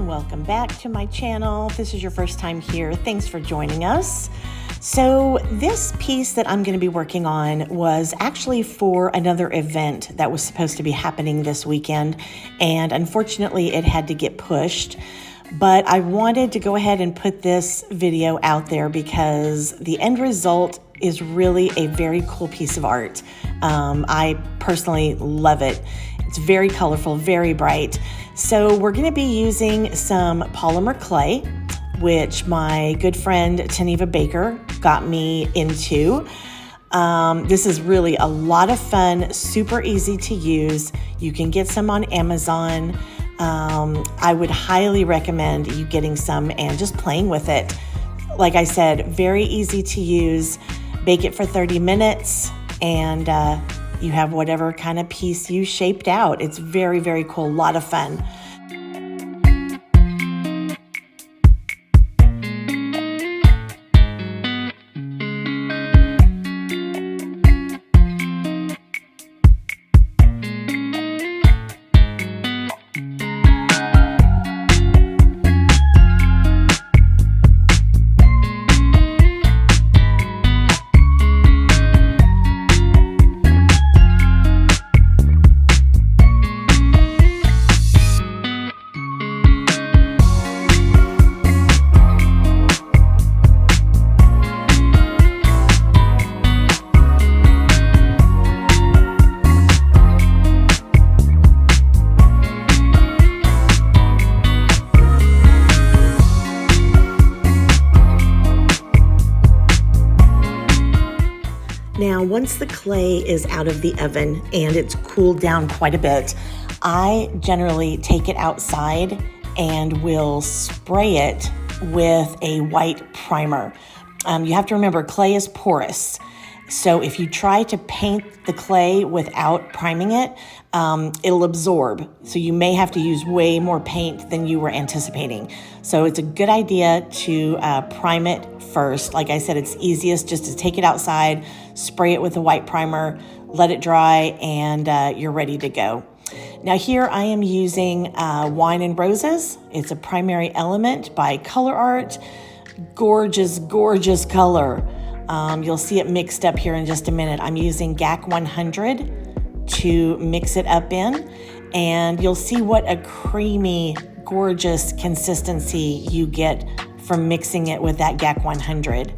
Welcome back to my channel. If this is your first time here, thanks for joining us. So this piece that I'm going to be working on was actually for another event that was supposed to be happening this weekend, and unfortunately it had to get pushed. But I wanted to go ahead and put this video out there because the end result is really a very cool piece of art. I personally love it. It's very colorful, very bright. So we're going to be using some polymer clay, which my good friend Taniva Baker got me into. This is really a lot of fun, super easy to use. You can get some on Amazon. I would highly recommend you getting some and just playing with it. Like I said, very easy to use. Bake it for 30 minutes and you have whatever kind of piece you shaped out. It's very, very cool, a lot of fun. Now, once the clay is out of the oven and it's cooled down quite a bit, I generally take it outside and will spray it with a white primer. You have to remember, clay is porous. So if you try to paint the clay without priming it, it'll absorb. So you may have to use way more paint than you were anticipating. So it's a good idea to prime it first. Like I said, it's easiest just to take it outside, spray it with a white primer, let it dry, and you're ready to go. Now here I am using Wine and Roses. It's a primary element by Color Art. Gorgeous, gorgeous color. You'll see it mixed up here in just a minute. I'm using GAC 100 to mix it up in, and you'll see what a creamy, gorgeous consistency you get from mixing it with that GAC 100.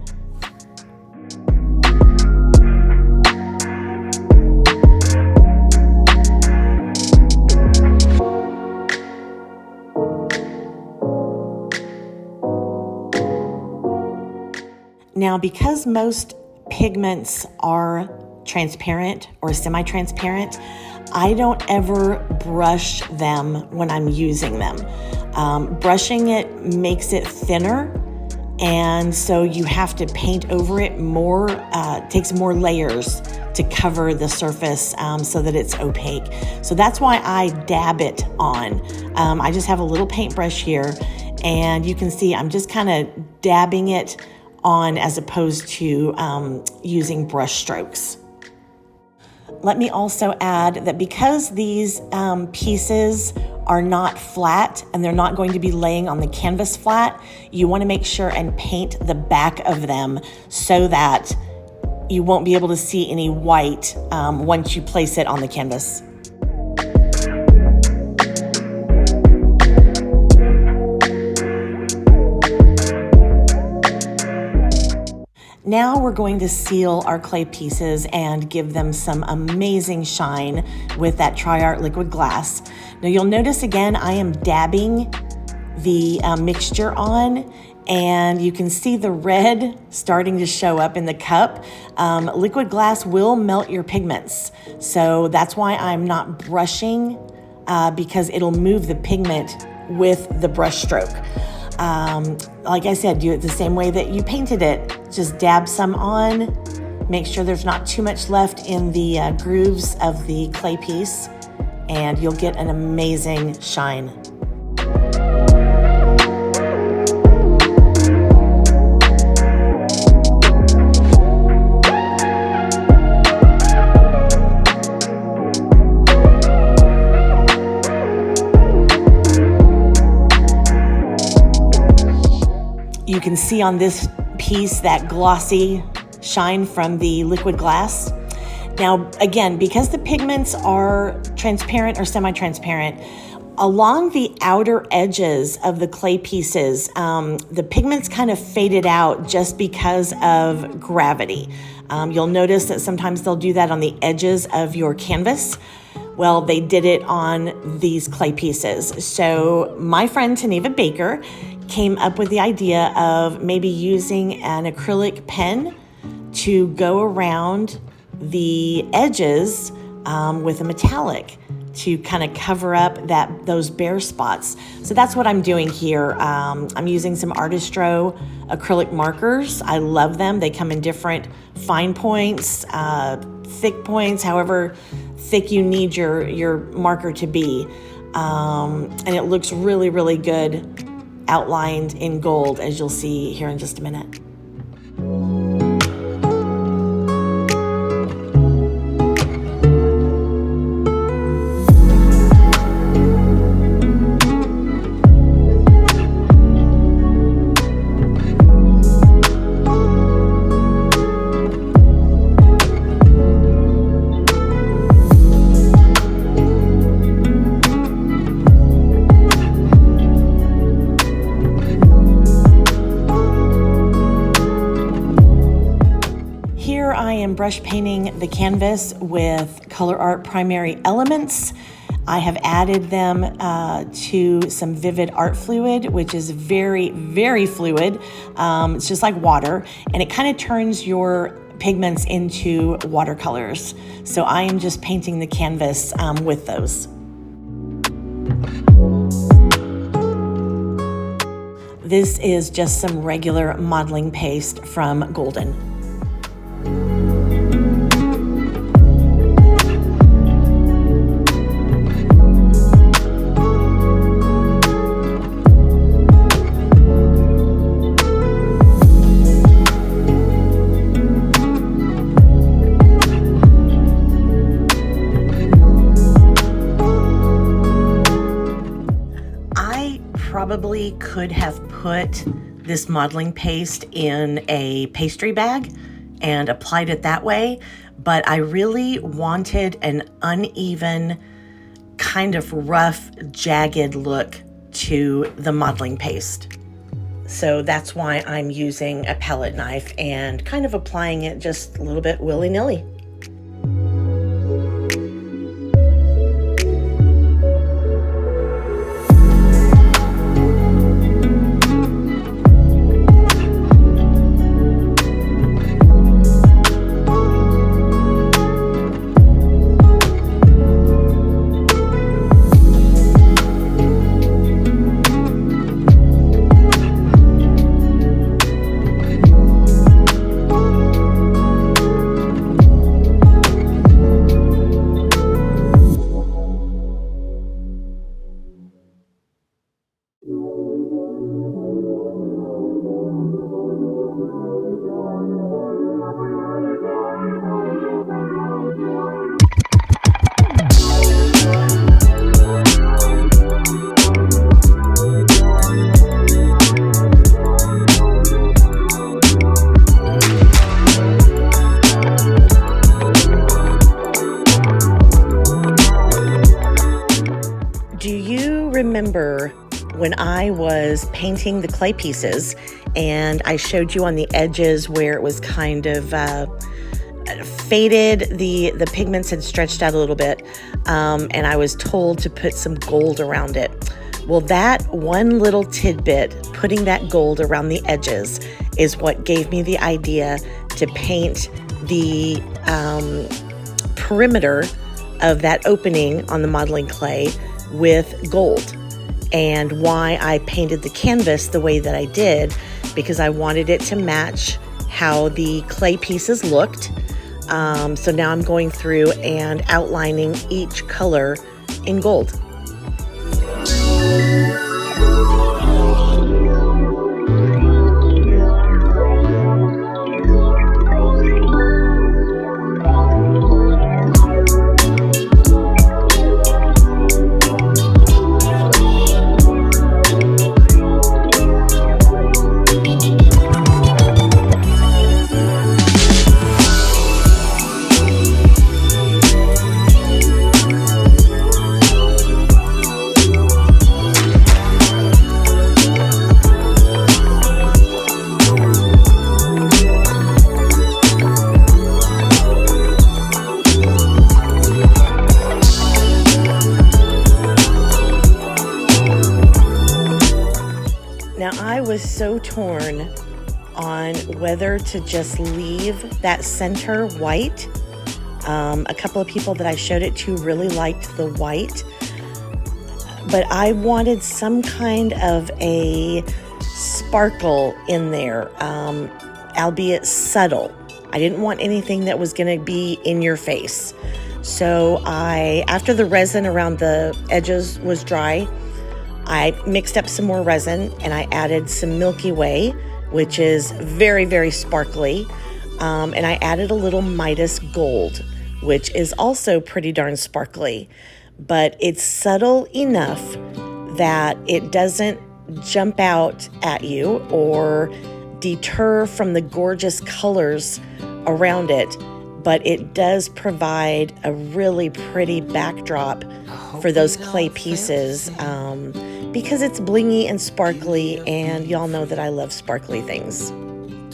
Now, because most pigments are transparent or semi-transparent, I don't ever brush them when I'm using them. Brushing it makes it thinner, and so you have to paint over it more, takes more layers to cover the surface so that it's opaque. So that's why I dab it on. I just have a little paintbrush here, and you can see I'm just kind of dabbing it on as opposed to using brush strokes. Let me also add that because these pieces are not flat and they're not going to be laying on the canvas flat, you want to make sure and paint the back of them so that you won't be able to see any white once you place it on the canvas. Now we're going to seal our clay pieces and give them some amazing shine with that Tri-Art liquid glass. Now you'll notice again, I am dabbing the mixture on, and you can see the red starting to show up in the cup. Liquid glass will melt your pigments. So that's why I'm not brushing because it'll move the pigment with the brush stroke. Like I said, do it the same way that you painted it. Just dab some on, make sure there's not too much left in the grooves of the clay piece, and you'll get an amazing shine. You can see on this piece that glossy shine from the liquid glass. Now, again, because the pigments are transparent or semi-transparent, along the outer edges of the clay pieces, the pigments kind of faded out just because of gravity. You'll notice that sometimes they'll do that on the edges of your canvas. Well, they did it on these clay pieces. So my friend Taneva Baker came up with the idea of maybe using an acrylic pen to go around the edges with a metallic to kind of cover up those bare spots. So that's what I'm doing here. I'm using some Artistro acrylic markers. I love them. They come in different fine points, thick points, however thick you need your marker to be. And it looks really, really good outlined in gold, as you'll see here in just a minute. I am brush painting the canvas with Color Art Primary Elements. I have added them to some Vivid Art Fluid, which is very, very fluid. It's just like water, and it kind of turns your pigments into watercolors. So I am just painting the canvas with those. This is just some regular modeling paste from Golden. Probably could have put this modeling paste in a pastry bag and applied it that way, but I really wanted an uneven, kind of rough, jagged look to the modeling paste. So that's why I'm using a palette knife and kind of applying it just a little bit willy-nilly. Remember when I was painting the clay pieces and I showed you on the edges where it was kind of faded, the pigments had stretched out a little bit, and I was told to put some gold around it. Well, that one little tidbit, putting that gold around the edges, is what gave me the idea to paint the perimeter of that opening on the modeling clay with gold, and why I painted the canvas the way that I did, because I wanted it to match how the clay pieces looked. So now I'm going through and outlining each color in gold. Now, I was so torn on whether to just leave that center white. A couple of people that I showed it to really liked the white, but I wanted some kind of a sparkle in there, albeit subtle. I didn't want anything that was going to be in your face. So after the resin around the edges was dry, I mixed up some more resin and I added some Milky Way, which is very, very sparkly. And I added a little Midas gold, which is also pretty darn sparkly. But it's subtle enough that it doesn't jump out at you or deter from the gorgeous colors around it. But it does provide a really pretty backdrop for those clay pieces because it's blingy and sparkly, and y'all know that I love sparkly things.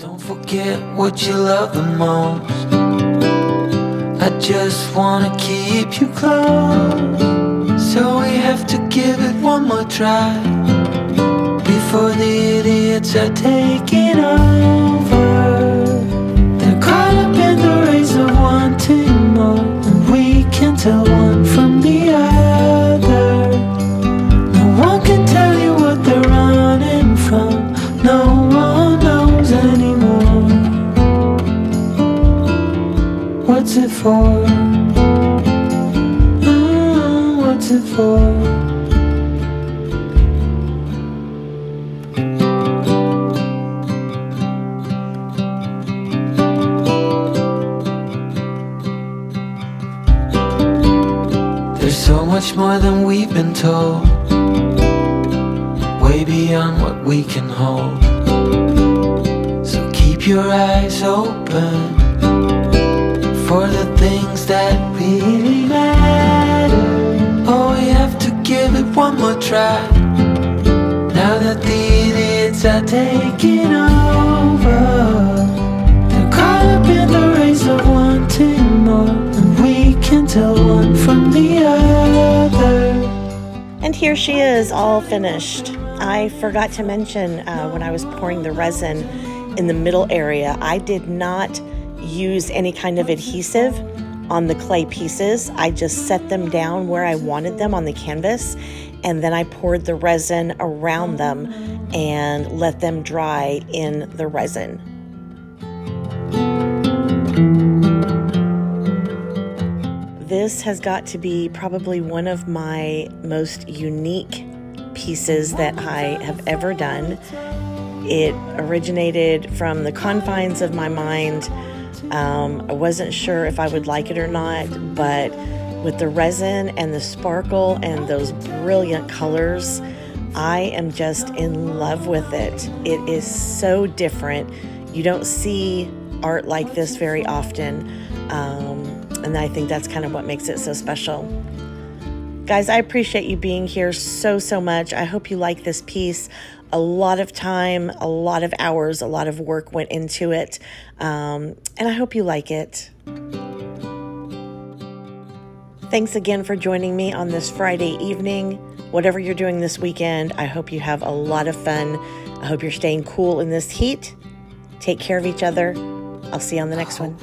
Don't forget what you love the most. I just want to keep you close, so we have to give it one more try before the idiots are taking over. They're caught up in the race of wanting more, and we can tell one from the other. No one can tell you what they're running from. No one knows anymore. What's it for? What's it for? There's so much more than we've been told, way beyond what we can hold. So keep your eyes open for the things that really matter. Oh, we have to give it one more try now that the idiots are taking over. They're caught up in the race of wanting more, and we can tell one from the other. And here she is, all finished. I forgot to mention when I was pouring the resin in the middle area, I did not use any kind of adhesive on the clay pieces. I just set them down where I wanted them on the canvas, and then I poured the resin around them and let them dry in the resin. This has got to be probably one of my most unique pieces that I have ever done. It originated from the confines of my mind. I wasn't sure if I would like it or not, but with the resin and the sparkle and those brilliant colors, I am just in love with it. It is so different. You don't see art like this very often, and I think that's kind of what makes it so special. Guys, I appreciate you being here so much. I hope you like this piece. A lot of time, a lot of hours, a lot of work went into it, and I hope you like it. Thanks again for joining me on this Friday evening. Whatever you're doing this weekend, I hope you have a lot of fun. I hope you're staying cool in this heat. Take care of each other. I'll see you on the next one.